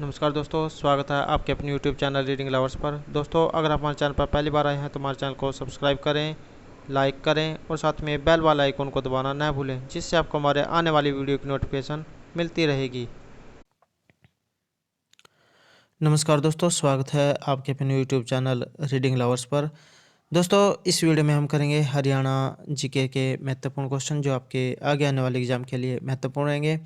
नमस्कार दोस्तों, स्वागत है आपके अपने YouTube चैनल रीडिंग लवर्स पर। दोस्तों, अगर आप हमारे चैनल पर पहली बार आए हैं तो हमारे चैनल को सब्सक्राइब करें, लाइक करें और साथ में बेल वाला आइकन को दबाना ना भूलें, जिससे आपको हमारे आने वाली वीडियो की नोटिफिकेशन मिलती रहेगी। नमस्कार दोस्तों, स्वागत है आपके अपने यूट्यूब चैनल रीडिंग लवर्स पर। दोस्तों, इस वीडियो में हम करेंगे हरियाणा जीके के महत्वपूर्ण क्वेश्चन जो आपके आगे आने वाले एग्जाम के लिए महत्वपूर्ण रहेंगे।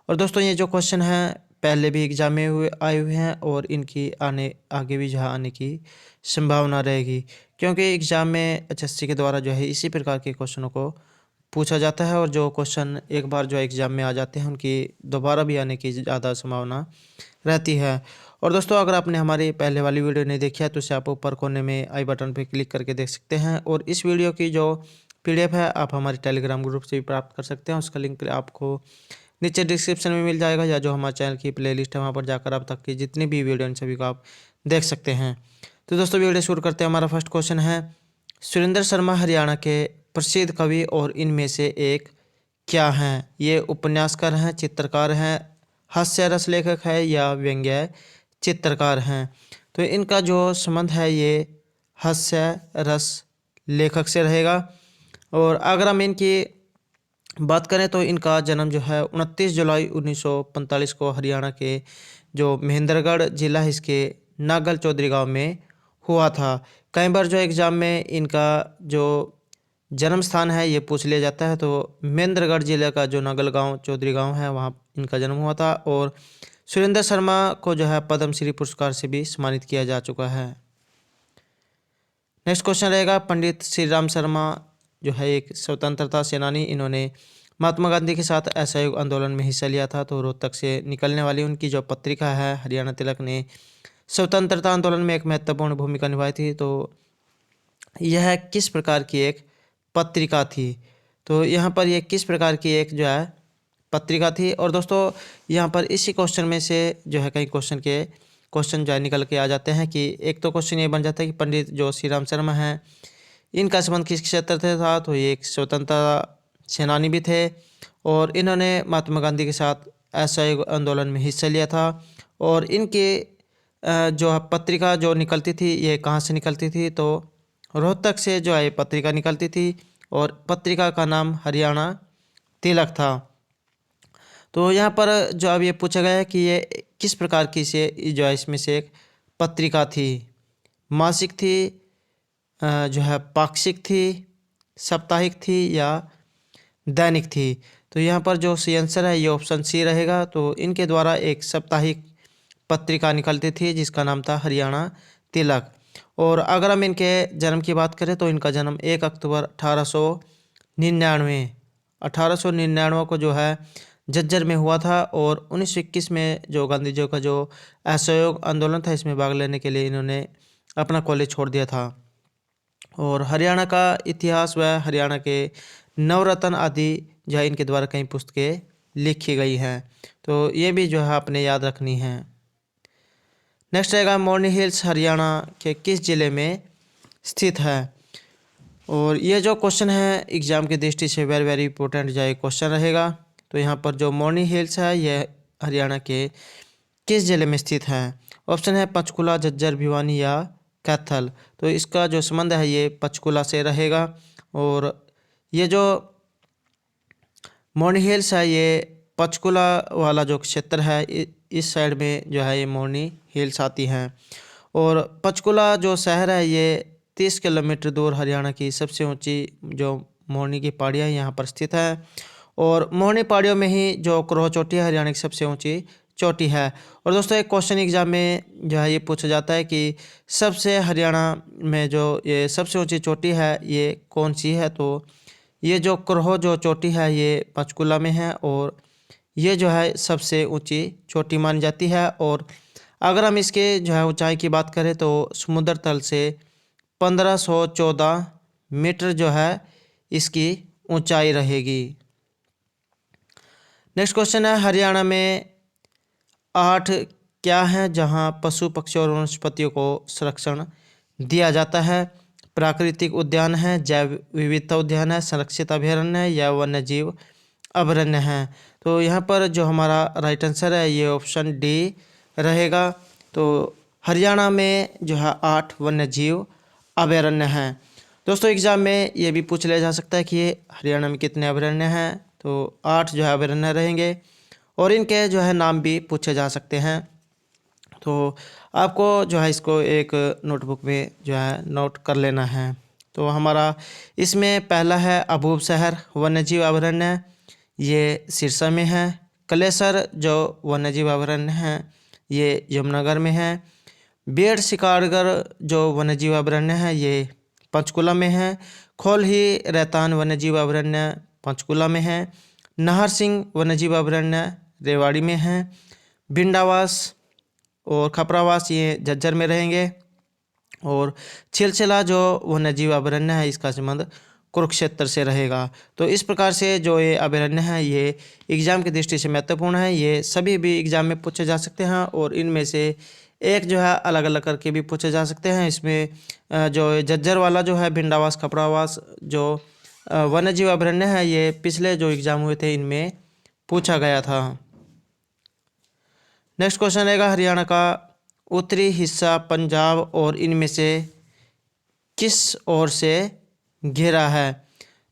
और दोस्तों, ये जो क्वेश्चन हैं पहले भी एग्जाम में आए हुए हैं और इनकी आगे भी जहाँ आने की संभावना रहेगी, क्योंकि एग्जाम में एचएससी के द्वारा जो है इसी प्रकार के क्वेश्चनों को पूछा जाता है। और जो क्वेश्चन एक बार जो एग्ज़ाम में आ जाते हैं उनकी दोबारा भी आने की ज़्यादा संभावना रहती है। और दोस्तों, अगर आपने हमारी पहले वाली वीडियो नहीं देखी है तो इसे आप ऊपर कोने में आई बटन पर क्लिक करके देख सकते हैं। और इस वीडियो की जो पीडीएफ है आप हमारे टेलीग्राम ग्रुप से भी प्राप्त कर सकते हैं। उसका लिंक आपको नीचे डिस्क्रिप्शन में मिल जाएगा, या जो हमारे चैनल की प्लेलिस्ट है वहाँ पर जाकर अब तक की जितनी भी वीडियो इन सभी को आप देख सकते हैं। तो दोस्तों, वीडियो शुरू करते हैं। हमारा फर्स्ट क्वेश्चन है, सुरेंद्र शर्मा हरियाणा के प्रसिद्ध कवि और इनमें से एक क्या हैं? ये उपन्यासकार हैं, चित्रकार हैं, हास्य रस लेखक है या व्यंग्य चित्रकार हैं? तो इनका जो संबंध है ये हास्य रस लेखक से रहेगा। और अगर हम इनकी बात करें तो इनका जन्म जो है 29 जुलाई 1945 को हरियाणा के जो महेंद्रगढ़ जिला है इसके नागल चौधरी गांव में हुआ था। कई बार जो एग्ज़ाम में इनका जो जन्म स्थान है ये पूछ लिया जाता है, तो महेंद्रगढ़ जिले का जो नागल गांव चौधरी गांव है वहाँ इनका जन्म हुआ था। और सुरेंद्र शर्मा को जो है पद्मश्री पुरस्कार से भी सम्मानित किया जा चुका है। नेक्स्ट क्वेश्चन रहेगा, पंडित श्री राम शर्मा जो है एक स्वतंत्रता सेनानी, इन्होंने महात्मा गांधी के साथ असहयोग आंदोलन में हिस्सा लिया था। तो रोहतक से निकलने वाली उनकी जो पत्रिका है हरियाणा तिलक ने स्वतंत्रता आंदोलन में एक महत्वपूर्ण भूमिका निभाई थी। तो यह किस प्रकार की एक पत्रिका थी? तो यहाँ पर यह किस प्रकार की एक जो है पत्रिका थी? और दोस्तों, यहाँ पर इसी क्वेश्चन में से जो है कई क्वेश्चन जो है निकल के आ जाते हैं कि एक तो क्वेश्चन ये बन जाता है कि पंडित जो श्री राम शर्मा हैं इनका संबंध किस क्षेत्र से था? तो ये एक स्वतंत्रता सेनानी भी थे और इन्होंने महात्मा गांधी के साथ असहयोग आंदोलन में हिस्सा लिया था। और इनकी जो पत्रिका जो निकलती थी ये कहाँ से निकलती थी? तो रोहतक से जो है पत्रिका निकलती थी और पत्रिका का नाम हरियाणा तिलक था। तो यहाँ पर जो अब ये पूछा गया है कि ये किस प्रकार की से जो है इसमें से एक पत्रिका थी, मासिक थी, जो है पाक्षिक थी, साप्ताहिक थी या दैनिक थी? तो यहाँ पर जो सी आंसर है ये ऑप्शन सी रहेगा। तो इनके द्वारा एक साप्ताहिक पत्रिका निकलती थी जिसका नाम था हरियाणा तिलक। और अगर हम इनके जन्म की बात करें तो इनका जन्म 1 अक्टूबर 1899 को जो है झज्जर में हुआ था। और 1921 में जो गांधी जी का जो असहयोग आंदोलन था इसमें भाग लेने के लिए इन्होंने अपना कॉलेज छोड़ दिया था। और हरियाणा का इतिहास व हरियाणा के नवरत्न आदि जो है इनके द्वारा कई पुस्तकें लिखी गई हैं। तो ये भी जो है आपने याद रखनी है। नेक्स्ट रहेगा, मोर्नी हिल्स हरियाणा के किस जिले में स्थित है? और ये जो क्वेश्चन है एग्जाम की दृष्टि से वेरी वेरी इंपॉर्टेंट जो क्वेश्चन रहेगा। तो यहाँ पर जो मोर्नी हिल्स है यह हरियाणा के किस जिले में स्थित है? ऑप्शन है पंचकुला, झज्जर, भिवानी या कैथल। तो इसका जो संबंध है ये पंचकुला से रहेगा। और ये जो मोर्नी हिल्स है ये पंचकुला वाला जो क्षेत्र है इस साइड में जो है ये मोर्नी हिल्स आती हैं। और पंचकुला जो शहर है ये 30 किलोमीटर दूर हरियाणा की सबसे ऊंची जो मोर्नी की पहाड़ियाँ यहाँ पर स्थित है। और मोर्नी पहाड़ियों में ही जो क्रोह चोटी है हरियाणा की सबसे ऊंची चोटी है। और दोस्तों, एक क्वेश्चन एग्जाम में जो है ये पूछा जाता है कि सबसे हरियाणा में जो ये सबसे ऊंची चोटी है ये कौन सी है? तो ये जो क्रोह जो चोटी है ये पंचकुला में है और ये जो है सबसे ऊंची चोटी मानी जाती है। और अगर हम इसके जो है ऊंचाई की बात करें तो समुद्र तल से 1514 मीटर जो है इसकी ऊंचाई रहेगी। नेक्स्ट क्वेश्चन है, हरियाणा में 8 क्या हैं जहां पशु पक्षी और वनस्पतियों को संरक्षण दिया जाता है? प्राकृतिक उद्यान है, जैव विविधता उद्यान है, संरक्षित अभयारण्य है या वन्य जीव अभयारण्य है? तो यहाँ पर जो हमारा राइट आंसर है ये ऑप्शन डी रहेगा। तो हरियाणा में जो है 8 वन्य जीव अभयारण्य हैं। दोस्तों एग्ज़ाम में ये भी पूछ लिया जा सकता है कि ये हरियाणा में कितने अभयारण्य हैं, तो 8 जो है अभयारण्य रहेंगे और इनके जो है नाम भी पूछे जा सकते हैं। तो आपको जो है इसको एक नोटबुक में जो है नोट कर लेना है। तो हमारा इसमें पहला है अबूब शहर वन्यजीव अभयारण्य, ये सिरसा में है। कलेसर जो वन्यजीव अभयारण्य है ये यमुनानगर में है। बेड़ शिकारगढ़ जो वन्यजीव अभयारण्य है ये पंचकुला में है। खोलही रैतान वन्यजीव अभयारण्य पंचकुला में है। नाहर सिंह वन्यजीव अभयारण्य रेवाड़ी में है। भिंडावास और खपरावास ये झज्जर में रहेंगे। और छिलछिला जो वन्यजीव अभयारण्य है इसका संबंध कुरुक्षेत्र से रहेगा। तो इस प्रकार से जो ये अभयारण्य है ये एग्ज़ाम की दृष्टि से महत्वपूर्ण है। ये सभी भी एग्ज़ाम में पूछे जा सकते हैं और इनमें से एक जो है अलग अलग करके भी पूछे जा सकते हैं। इसमें जो झज्जर वाला जो है भिंडावास खपरावास जो वन्यजीव अभयारण्य है ये पिछले जो एग्ज़ाम हुए थे इनमें पूछा गया था। नेक्स्ट क्वेश्चन रहेगा हरियाणा का उत्तरी हिस्सा पंजाब और इनमें से किस ओर से घिरा है।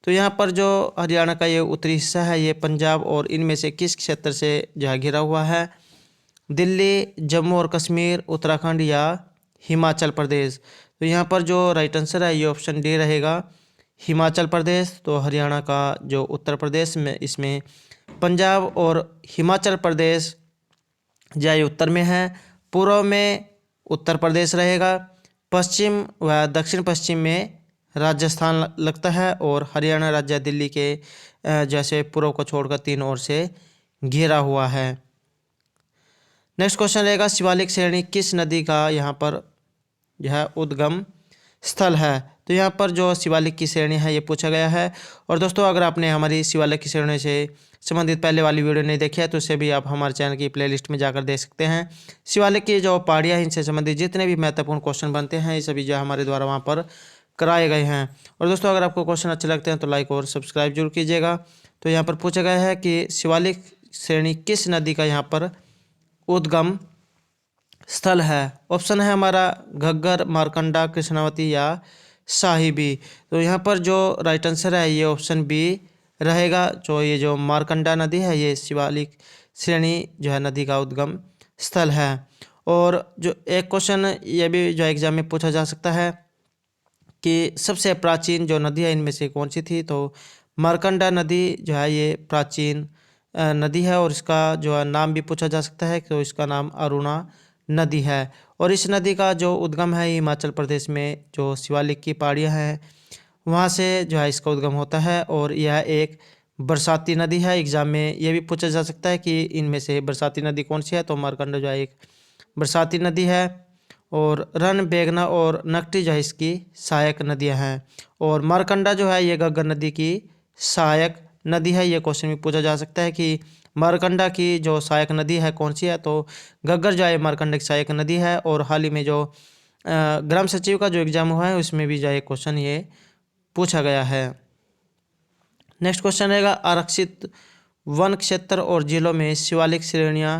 तो यहाँ पर जो हरियाणा का ये उत्तरी हिस्सा है ये पंजाब और इनमें से किस क्षेत्र से जो है घिरा हुआ है। दिल्ली, जम्मू और कश्मीर, उत्तराखंड या हिमाचल प्रदेश। तो यहाँ पर जो राइट आंसर है ये ऑप्शन डी रहेगा, हिमाचल प्रदेश। तो हरियाणा का जो उत्तर प्रदेश में इसमें पंजाब और हिमाचल प्रदेश जो है उत्तर में है। पूर्व में उत्तर प्रदेश रहेगा। पश्चिम व दक्षिण पश्चिम में राजस्थान लगता है और हरियाणा राज्य दिल्ली के जैसे पूर्व को छोड़कर 3 ओर से घिरा हुआ है। नेक्स्ट क्वेश्चन रहेगा शिवालिक श्रेणी किस नदी का यहाँ पर जो है उद्गम स्थल है। तो यहाँ पर जो शिवालिक की श्रेणी है ये पूछा गया है। और दोस्तों अगर आपने हमारी शिवालिक की श्रेणी से संबंधित पहले वाली वीडियो नहीं देखी है तो उसे भी आप हमारे चैनल की प्लेलिस्ट में जाकर देख सकते हैं। शिवालिक की जो पहाड़ियाँ हैं इनसे संबंधित जितने भी महत्वपूर्ण क्वेश्चन बनते हैं ये सभी जो हमारे द्वारा वहाँ पर कराए गए हैं। और दोस्तों अगर आपको क्वेश्चन अच्छे लगते हैं तो लाइक और सब्सक्राइब जरूर कीजिएगा। तो यहाँ पर पूछा गया है कि शिवालिक श्रेणी किस नदी का यहाँ पर उद्गम स्थल है। ऑप्शन है हमारा घग्गर, मारकंडा, कृष्णावती या साहिबी। तो यहाँ पर जो राइट आंसर है ये ऑप्शन बी रहेगा। जो ये जो मारकंडा नदी है ये शिवालिक श्रेणी जो है नदी का उद्गम स्थल है। और जो एक क्वेश्चन ये भी जो एग्जाम में पूछा जा सकता है कि सबसे प्राचीन जो नदी है इनमें से कौन सी थी। तो मारकंडा नदी जो है ये प्राचीन नदी है और इसका जो है नाम भी पूछा जा सकता है। तो इसका नाम अरुणा नदी है और इस नदी का जो उद्गम है हिमाचल प्रदेश में जो शिवालिक की पहाड़ियाँ हैं वहाँ से जो है इसका उद्गम होता है। और यह एक बरसाती नदी है। एग्जाम में ये भी पूछा जा सकता है कि इनमें से बरसाती नदी कौन सी है। तो मारकंडा जो है एक बरसाती नदी है और रन, बेगना और नकटी जो है इसकी सहायक नदियाँ हैं। और मारकंडा जो है ये घग्गर नदी की सहायक नदी है। ये क्वेश्चन भी पूछा जा सकता है कि मारकंडा की जो सहायक नदी है कौन सी है। तो घग्गर जो है मारकंडा की सहायक नदी है। और हाल ही में जो ग्राम सचिव का जो एग्जाम हुआ है उसमें भी जो है क्वेश्चन ये पूछा गया है। नेक्स्ट क्वेश्चन रहेगा आरक्षित वन क्षेत्र और जिलों में शिवालिक श्रेणियाँ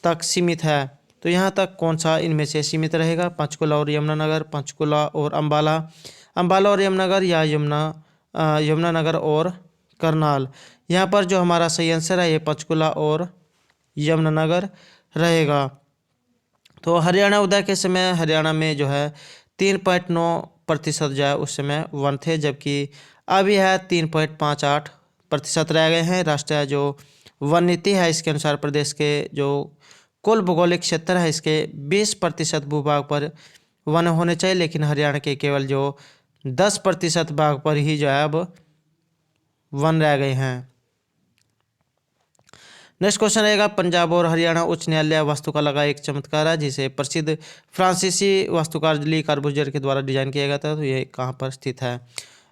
तक सीमित है। तो यहाँ तक कौन सा इनमें से सीमित रहेगा। पंचकुला और यमुनानगर, पंचकुला और अम्बाला, अम्बाला और यमुनानगर या यमुनानगर और करनाल। यहाँ पर जो हमारा सही आंसर है ये पंचकुला और यमुनानगर रहेगा। तो हरियाणा उदय के समय हरियाणा में जो है 3.9% जो है उस समय वन थे, जबकि अब यह 3.58% रह गए हैं। राष्ट्रीय जो वन नीति है इसके अनुसार प्रदेश के जो कुल भौगोलिक क्षेत्र है इसके 20% भूभाग पर वन होने चाहिए, लेकिन हरियाणा के केवल जो 10% भाग पर ही जो है अब वन रह गए हैं। नेक्स्ट क्वेश्चन रहेगा पंजाब और हरियाणा उच्च न्यायालय वास्तुकला का एक चमत्कार है जिसे प्रसिद्ध फ्रांसीसी वास्तुकार ली कार्बूजियर के द्वारा डिजाइन किया गया था। तो ये कहाँ पर स्थित है।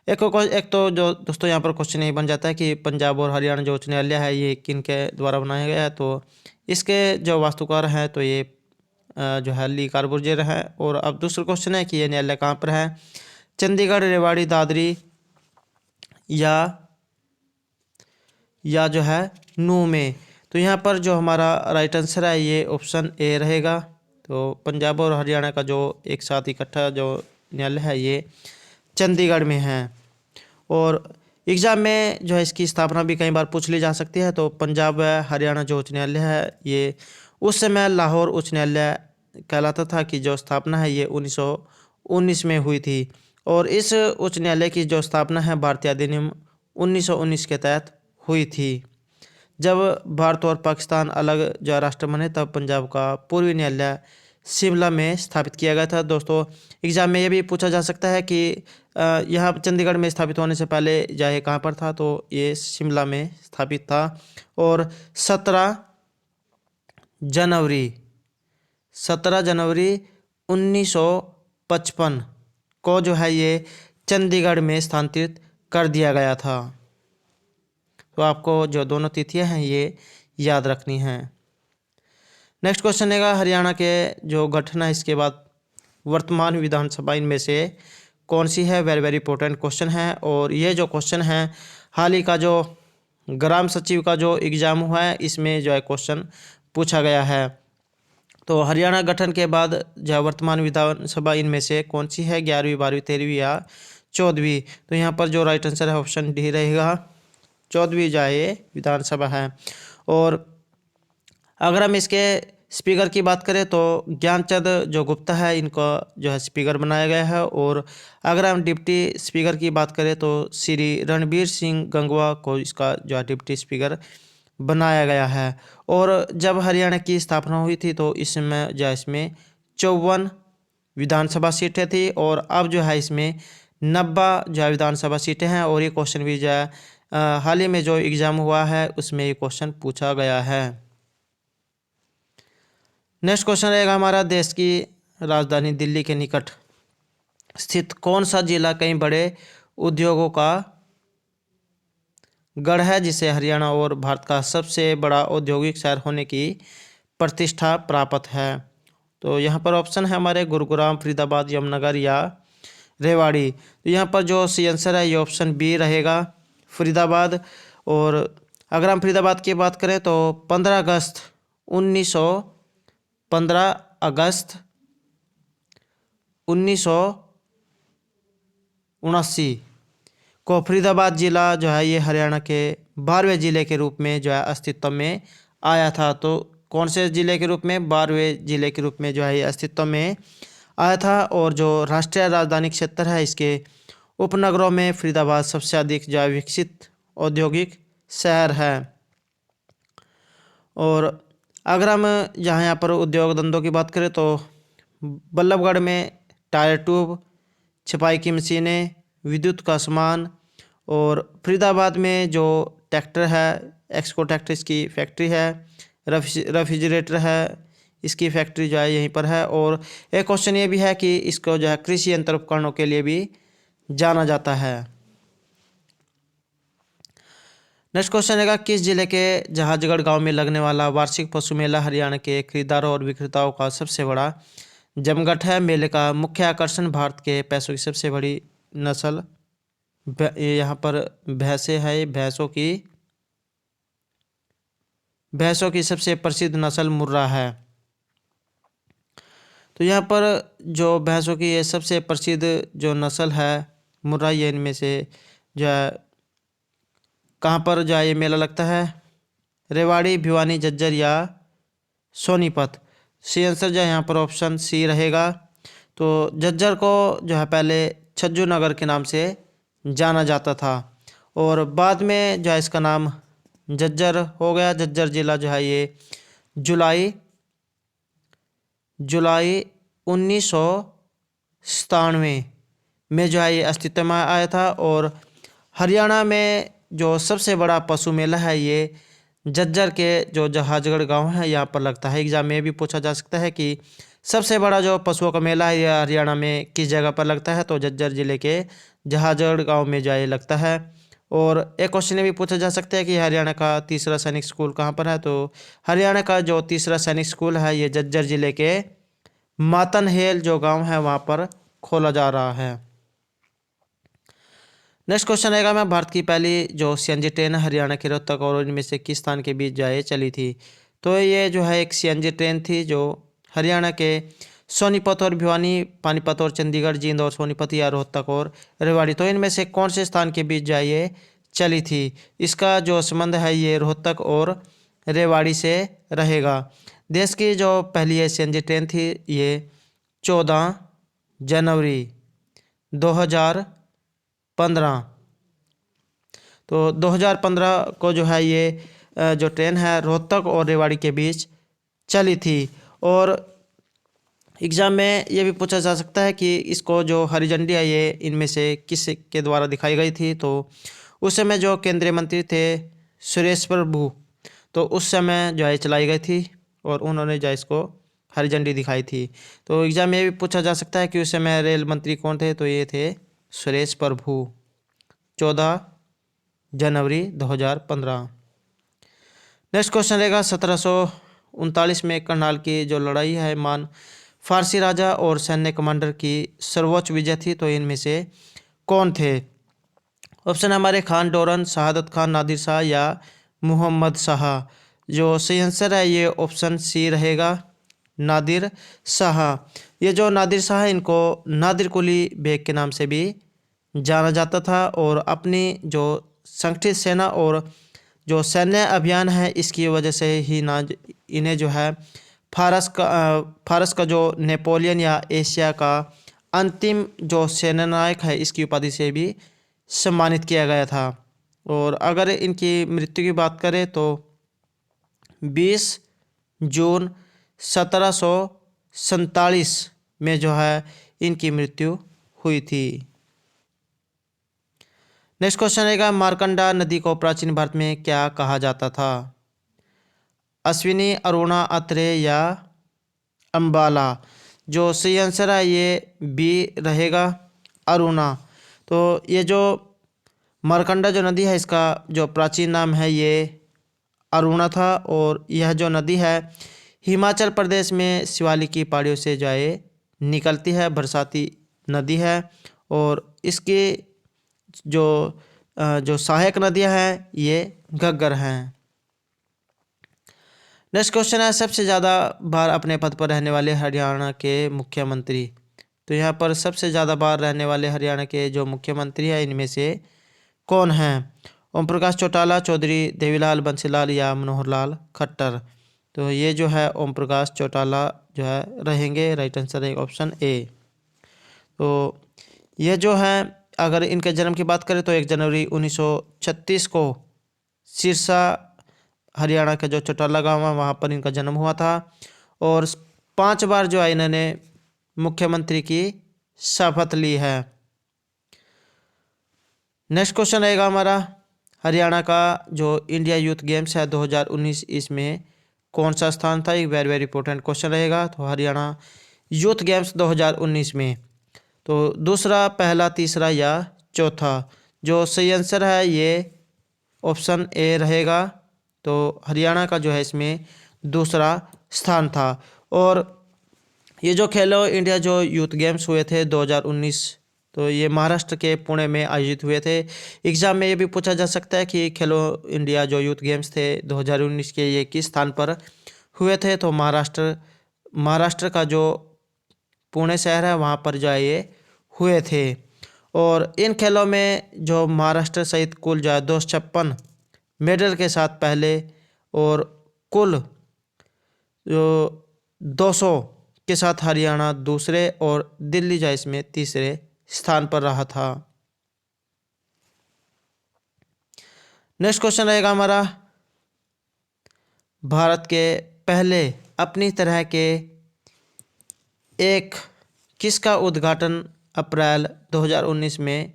एक तो जो दोस्तों यहाँ पर क्वेश्चन ये बन जाता है कि पंजाब और हरियाणा जो उच्च न्यायालय है ये किन के द्वारा बनाया गया है। तो इसके जो वास्तुकार हैं तो ये जो है ली कार्बूजियर है। और अब दूसरा क्वेश्चन है कि ये न्यायालय कहाँ पर है। चंडीगढ़, रेवाड़ी, दादरी या जो है नूह में। तो यहाँ पर जो हमारा राइट आंसर है ये ऑप्शन ए रहेगा। तो पंजाब और हरियाणा का जो एक साथ इकट्ठा जो न्यायालय है ये चंडीगढ़ में है। और एग्ज़ाम में जो है इसकी स्थापना भी कई बार पूछ ली जा सकती है। तो पंजाब व हरियाणा जो उच्च न्यायालय है ये उस समय लाहौर उच्च न्यायालय कहलाता था, कि जो स्थापना है ये 1919 में हुई थी। और इस उच्च न्यायालय की जो स्थापना है भारतीय अधिनियम 1919 के तहत हुई थी। जब भारत और पाकिस्तान अलग जो राष्ट्र बने तब पंजाब का पूर्वी न्यायालय शिमला में स्थापित किया गया था। दोस्तों एग्जाम में ये भी पूछा जा सकता है कि यहाँ चंडीगढ़ में स्थापित होने से पहले ये कहाँ पर था, तो ये शिमला में स्थापित था। और 17 जनवरी 1955 को जो है ये चंडीगढ़ में स्थानांतरित कर दिया गया था। तो आपको जो दोनों तिथियां हैं ये याद रखनी हैं। नेक्स्ट क्वेश्चन है हरियाणा के जो गठन है इसके बाद वर्तमान विधानसभा इनमें से कौन सी है। वेरी वेरी इंपॉर्टेंट क्वेश्चन है। और ये जो क्वेश्चन है हाल ही का जो ग्राम सचिव का जो एग्ज़ाम हुआ है इसमें जो है क्वेश्चन पूछा गया है। तो हरियाणा गठन के बाद जो वर्तमान विधानसभा इनमें से कौन सी है, 11वीं 12वीं 13वीं या 14वीं। तो यहाँ पर जो राइट आंसर है ऑप्शन डी रहेगा, 14वीं जो है ये विधानसभा है। और अगर हम इसके स्पीकर की बात करें तो ज्ञानचंद जो गुप्ता है इनको जो है स्पीकर बनाया गया है। और अगर हम डिप्टी स्पीकर की बात करें तो श्री रणबीर सिंह गंगवा को इसका जो है डिप्टी स्पीकर बनाया गया है। और जब हरियाणा की स्थापना हुई थी तो इसमें जो है इसमें 54 विधानसभा सीटें थी। और अब जो है इसमें 90 जो है विधानसभा सीटें हैं। और ये क्वेश्चन भी जो है हाल ही में जो एग्ज़ाम हुआ है उसमें ये क्वेश्चन पूछा गया है। नेक्स्ट क्वेश्चन रहेगा हमारा, देश की राजधानी दिल्ली के निकट स्थित कौन सा जिला कई बड़े उद्योगों का गढ़ है, जिसे हरियाणा और भारत का सबसे बड़ा औद्योगिक शहर होने की प्रतिष्ठा प्राप्त है। तो यहाँ पर ऑप्शन है हमारे गुरुग्राम, फरीदाबाद, यमुनानगर या रेवाड़ी। तो यहाँ पर जो सी आंसर है ये ऑप्शन बी रहेगा, फरीदाबाद। और अगर हम फरीदाबाद की बात करें तो 15 अगस्त 1979 को फरीदाबाद ज़िला जो है ये हरियाणा के 12वें ज़िले के रूप में जो है अस्तित्व में आया था। तो कौन से ज़िले के रूप में, 12वें ज़िले के रूप में जो है ये अस्तित्व में आया था। और जो राष्ट्रीय राजधानी क्षेत्र है इसके उपनगरों में फरीदाबाद सबसे अधिक जो है विकसित औद्योगिक शहर है। और अगर हम यहाँ पर उद्योग धंधों की बात करें तो बल्लभगढ़ में टायर ट्यूब, छपाई की मशीनें, विद्युत का सामान। और फरीदाबाद में जो ट्रैक्टर है, एक्सको ट्रैक्टर इसकी फैक्ट्री है, रेफ्रिजरेटर है इसकी फैक्ट्री जो है यहीं पर है। और एक क्वेश्चन ये भी है कि इसको जो है कृषि यंत्र उपकरणों के लिए भी जाना जाता है। नेक्स्ट क्वेश्चन है किस जिले के जहाजगढ़ गांव में लगने वाला वार्षिक पशु मेला हरियाणा के खरीदारों और विक्रेताओं का सबसे बड़ा जमघट है। मेले का मुख्य आकर्षण भारत के भैंसों की सबसे बड़ी नस्ल यहाँ पर भैंसें है, भैंसों की सबसे प्रसिद्ध नस्ल मुर्रा है। तो यहाँ पर जो भैंसों की ये सबसे प्रसिद्ध जो नस्ल है मुर्रा, ये इनमें से जो है कहाँ पर जो है ये मेला लगता है, रेवाड़ी, भिवानी, झज्जर या सोनीपत। सी आंसर जो है यहाँ पर ऑप्शन सी रहेगा। तो झज्जर को जो है पहले छज्जू नगर के नाम से जाना जाता था और बाद में जो है इसका नाम झज्जर हो गया। झज्जर जिला जो है ये जुलाई 1997 में जो है ये अस्तित्व में आया था। और हरियाणा में जो सबसे बड़ा पशु मेला है ये झज्जर के जो जहाजगढ़ गांव है यहाँ पर लगता है। एग्जाम में भी पूछा जा सकता है कि सबसे बड़ा जो पशुओं का मेला है यह हरियाणा में किस जगह पर लगता है, तो झज्जर जिले के जहाजगढ़ गांव में जो है लगता है। और एक क्वेश्चन भी पूछा जा सकता है कि हरियाणा का तीसरा सैनिक स्कूल कहाँ पर है, तो हरियाणा का जो तीसरा सैनिक स्कूल है ये झज्जर जिले के मातनहेल जो गांव है वहाँ पर खोला जा रहा है। नेक्स्ट क्वेश्चन रहेगा मैं, भारत की पहली जो सीएनजी ट्रेन हरियाणा के रोहतक और इनमें से किस स्थान के बीच जाए चली थी। तो ये जो है एक सीएनजी ट्रेन थी जो हरियाणा के सोनीपत और भिवानी, पानीपत और चंडीगढ़, जींद और सोनीपत या रोहतक और रेवाड़ी, तो इनमें से कौन से स्थान के बीच जाए ये चली थी। इसका जो संबंध है ये रोहतक और रेवाड़ी से रहेगा। देश की जो पहली ये सीएनजी ट्रेन थी ये 14 जनवरी 2015, तो 2015 को जो है ये जो ट्रेन है रोहतक और रेवाड़ी के बीच चली थी। और एग्ज़ाम में ये भी पूछा जा सकता है कि इसको जो हरी झंडी है ये इनमें से किस के द्वारा दिखाई गई थी। तो उस समय जो केंद्रीय मंत्री थे सुरेश प्रभु, तो उस समय जो है चलाई गई थी और उन्होंने जो इसको हरी झंडी दिखाई थी। तो एग्ज़ाम में ये भी पूछा जा सकता है कि उस समय रेल मंत्री कौन थे। तो ये थे सुरेश प्रभु, 14 जनवरी 2015। नेक्स्ट क्वेश्चन रहेगा, 1739 में करनाल की जो लड़ाई है मान फारसी राजा और सैन्य कमांडर की सर्वोच्च विजय थी। तो इनमें से कौन थे। ऑप्शन हमारे खान डोरन, शहादत खान, नादिर शाह या मोहम्मद शाह। जो सही आंसर है ये ऑप्शन सी रहेगा, नादिर शाह। ये जो नादिर शाह है इनको नादिर कुली बेग के नाम से भी जाना जाता था और अपनी जो संगठित सेना और जो सैन्य अभियान है इसकी वजह से ही इन्हें जो है फारस का जो नेपोलियन या एशिया का अंतिम जो सेनानायक है इसकी उपाधि से भी सम्मानित किया गया था। और अगर इनकी मृत्यु की बात करें तो 20 जून 1747 में जो है इनकी मृत्यु हुई थी। नेक्स्ट क्वेश्चन रहेगा, मार्कंडा नदी को प्राचीन भारत में क्या कहा जाता था। अश्विनी, अरुणा, अत्रेय या अंबाला। जो सही आंसर है ये बी रहेगा, अरुणा। तो ये जो मार्कंडा जो नदी है इसका जो प्राचीन नाम है ये अरुणा था और यह जो नदी है हिमाचल प्रदेश में शिवालिक की पहाड़ियों से जो है निकलती है, बरसाती नदी है। और इसकी जो सहायक नदियां हैं ये घग्गर हैं। नेक्स्ट क्वेश्चन है, सबसे ज़्यादा बार अपने पद पर रहने वाले हरियाणा के मुख्यमंत्री। तो यहाँ पर सबसे ज़्यादा बार रहने वाले हरियाणा के जो मुख्यमंत्री हैं इनमें से कौन हैं। ओम प्रकाश चौटाला, चौधरी देवीलाल, बंसीलाल या मनोहर लाल खट्टर। तो ये जो है ओम प्रकाश चौटाला जो है रहेंगे। राइट आंसर है ऑप्शन ए। तो ये जो है अगर इनके जन्म की बात करें तो 1 जनवरी 1936 को सिरसा हरियाणा का जो चौटाला गांव है वहाँ पर इनका जन्म हुआ था। और 5 बार जो है इन्होंने मुख्यमंत्री की शपथ ली है। नेक्स्ट क्वेश्चन रहेगा हमारा, हरियाणा का जो इंडिया यूथ गेम्स है 2019 इसमें कौन सा स्थान था। एक वेरी वेरी इंपॉर्टेंट क्वेश्चन रहेगा। तो हरियाणा यूथ गेम्स 2019 में तो दूसरा, पहला, तीसरा या चौथा। जो सही आंसर है ये ऑप्शन ए रहेगा। तो हरियाणा का जो है इसमें दूसरा स्थान था। और ये जो खेलो इंडिया जो यूथ गेम्स हुए थे 2019 तो ये महाराष्ट्र के पुणे में आयोजित हुए थे। एग्जाम में ये भी पूछा जा सकता है कि खेलो इंडिया जो यूथ गेम्स थे 2019 के ये किस स्थान पर हुए थे। तो महाराष्ट्र का जो पुणे शहर है वहाँ पर जो है ये हुए थे। और इन खेलों में जो महाराष्ट्र सहित कुल जो है 256 मेडल के साथ पहले और कुल जो 200 के साथ हरियाणा दूसरे और दिल्ली जो इसमें तीसरे स्थान पर रहा था। नेक्स्ट क्वेश्चन रहेगा हमारा, भारत के पहले अपनी तरह के एक किसका उद्घाटन अप्रैल 2019 में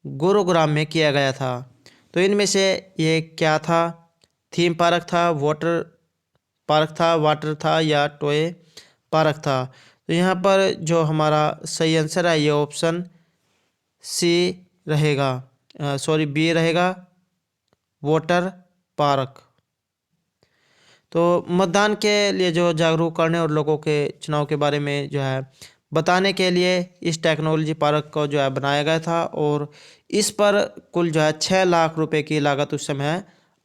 गुरुग्राम में किया गया था। तो इनमें से ये क्या था। थीम पार्क था, वाटर पार्क था, वाटर था या टॉय पार्क था। तो यहाँ पर जो हमारा सही आंसर है ये ऑप्शन सी रहेगा, बी रहेगा, वाटर पार्क। तो मतदान के लिए जो जागरूक करने और लोगों के चुनाव के बारे में जो है बताने के लिए इस टेक्नोलॉजी पार्क को जो है बनाया गया था और इस पर कुल जो है 6 लाख रुपए की लागत उस समय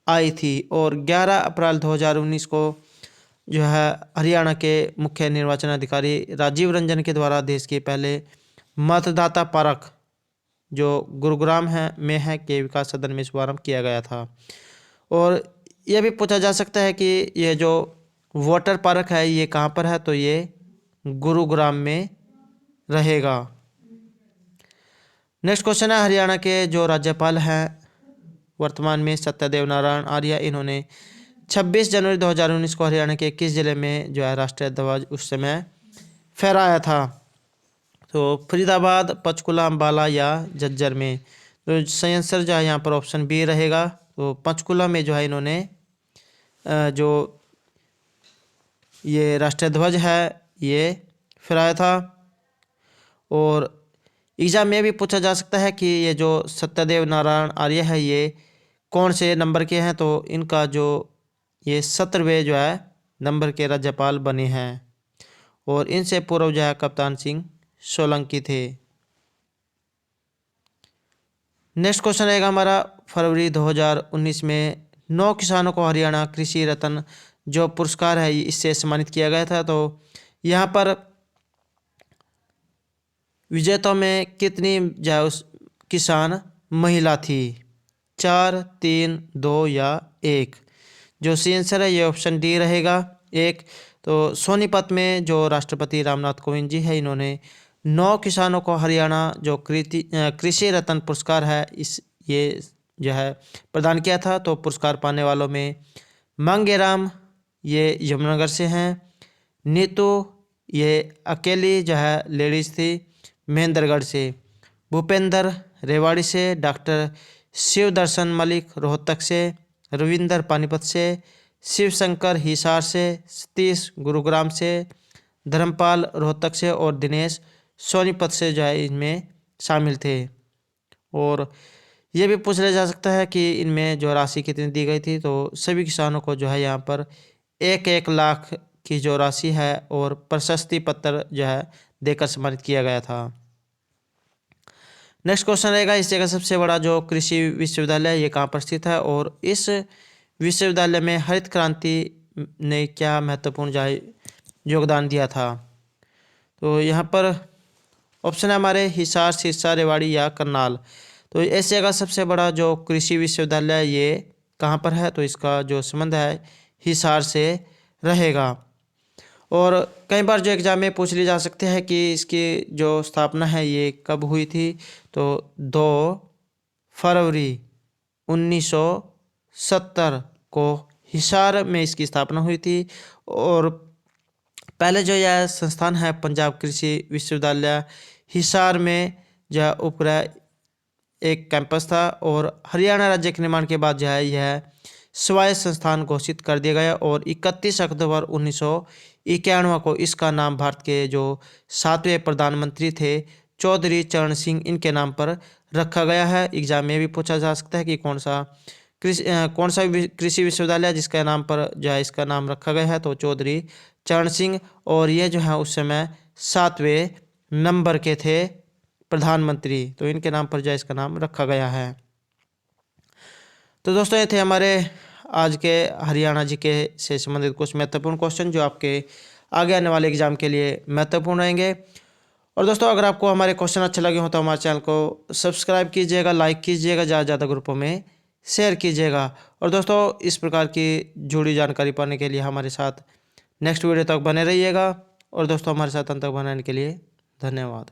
आई थी। और 11 अप्रैल 2019 को जो है हरियाणा के मुख्य निर्वाचन अधिकारी राजीव रंजन के द्वारा देश के पहले मतदाता पार्क जो गुरुग्राम में है के विकास सदन में शुभारंभ किया गया था। और यह भी पूछा जा सकता है कि यह जो वाटर पार्क है ये कहाँ पर है, तो ये गुरुग्राम में रहेगा। नेक्स्ट क्वेश्चन है, हरियाणा के जो राज्यपाल हैं वर्तमान में सत्यदेव नारायण आर्य, इन्होंने 26 जनवरी 2019 को हरियाणा के किस जिले में जो है राष्ट्रीय ध्वज उस समय फहराया था? तो फरीदाबाद, पंचकुला, अम्बाला या झज्जर में। तो सही आंसर जो है यहाँ पर ऑप्शन बी रहेगा। तो पंचकुला में जो है इन्होंने जो ये राष्ट्रीय ध्वज है ये फहराया था। और एग्जाम में भी पूछा जा सकता है कि ये जो सत्यदेव नारायण आर्य है ये कौन से नंबर के हैं, तो इनका जो ये 17वें जो है नंबर के राज्यपाल बने हैं और इनसे पूर्व जो है कप्तान सिंह सोलंकी थे। नेक्स्ट क्वेश्चन रहेगा हमारा, फरवरी 2019 में 9 किसानों को हरियाणा कृषि रत्न जो पुरस्कार है इससे सम्मानित किया गया था। तो यहाँ पर विजेताओं में कितनी जो है उस किसान महिला थी? 4, 3, 2 या 1? जो सी आंसर है ये ऑप्शन डी रहेगा, 1। तो सोनीपत में जो राष्ट्रपति रामनाथ कोविंद जी है इन्होंने 9 किसानों को हरियाणा जो कृषि रत्न पुरस्कार है इस ये जो है प्रदान किया था। तो पुरस्कार पाने वालों में मांगेराम ये यमुनानगर से हैं, नीतू ये अकेली जो है लेडीज थी महेंद्रगढ़ से, भूपेंद्र रेवाड़ी से, डॉक्टर शिव दर्शन मलिक रोहतक से, रविंदर पानीपत से, शिवशंकर हिसार से, सतीश गुरुग्राम से, धर्मपाल रोहतक से और दिनेश सोनीपत से जो है इनमें शामिल थे। और ये भी पूछ लिया जा सकता है कि इनमें जो राशि कितनी दी गई थी। तो सभी किसानों को जो है यहाँ पर 1-1 लाख की जो राशि है और प्रशस्ति पत्र जो है देकर सम्मानित किया गया था। नेक्स्ट क्वेश्चन रहेगा, इस जगह सबसे बड़ा जो कृषि विश्वविद्यालय ये कहाँ पर स्थित है और इस विश्वविद्यालय में हरित क्रांति ने क्या महत्वपूर्ण जो है योगदान दिया था? तो यहाँ पर ऑप्शन है हमारे हिसार, सिरसा, रेवाड़ी या करनाल। तो एशिया का सबसे बड़ा जो कृषि विश्वविद्यालय ये कहाँ पर है? तो इसका जो संबंध है हिसार से रहेगा। और कई बार जो एग्जाम में पूछ ली जा सकते हैं कि इसकी जो स्थापना है ये कब हुई थी? तो 2 फरवरी 1970 को हिसार में इसकी स्थापना हुई थी। और पहले जो यह संस्थान है पंजाब कृषि विश्वविद्यालय हिसार में जो उपग्रह एक कैंपस था और हरियाणा राज्य के निर्माण के बाद जो है यह स्वायत्त संस्थान घोषित कर दिया गया और 31 अक्टूबर 1991 को इसका नाम भारत के जो 7वें प्रधानमंत्री थे चौधरी चरण सिंह इनके नाम पर रखा गया है। एग्जाम में भी पूछा जा सकता है कि कौन सा कृषि विश्वविद्यालय जिसका नाम पर जो है इसका नाम रखा गया है? तो चौधरी चरण सिंह, और ये जो है उस समय 7वें नंबर के थे प्रधानमंत्री, तो इनके नाम पर जो है इसका नाम रखा गया है। तो दोस्तों ये थे हमारे आज के हरियाणा जीके से संबंधित कुछ महत्वपूर्ण क्वेश्चन जो आपके आगे आने वाले एग्जाम के लिए महत्वपूर्ण रहेंगे। और दोस्तों अगर आपको हमारे क्वेश्चन अच्छे लगे हो तो हमारे चैनल को सब्सक्राइब कीजिएगा, लाइक कीजिएगा, ज़्यादा से ज़्यादा ग्रुपों में शेयर कीजिएगा। और दोस्तों इस प्रकार की जुड़ी जानकारी पाने के लिए हमारे साथ नेक्स्ट वीडियो तक बने रहिएगा। और दोस्तों हमारे साथ अंत तक बनाने के लिए धन्यवाद।